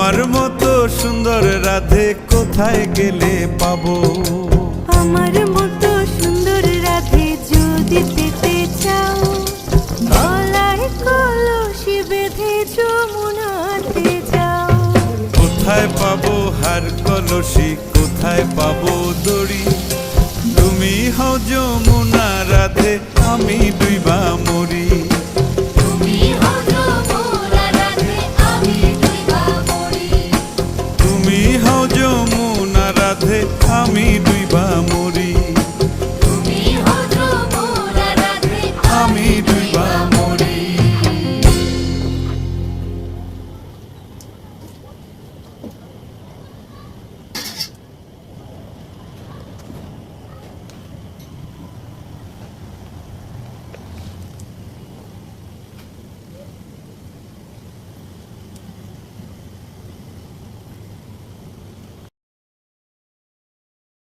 তোমার মতো সুন্দর রাধে কোথায় গেলে পাবো? আমার মতো সুন্দর রাধে যদি পেতে চাও, গলায় কলসি বেঁধে যমুনাতে যাও। কোথায় পাবো হার কলসি, কোথায় পাবো দড়ি? তুমি হও যমুনা রাধে, আমি ডুইবা মরি।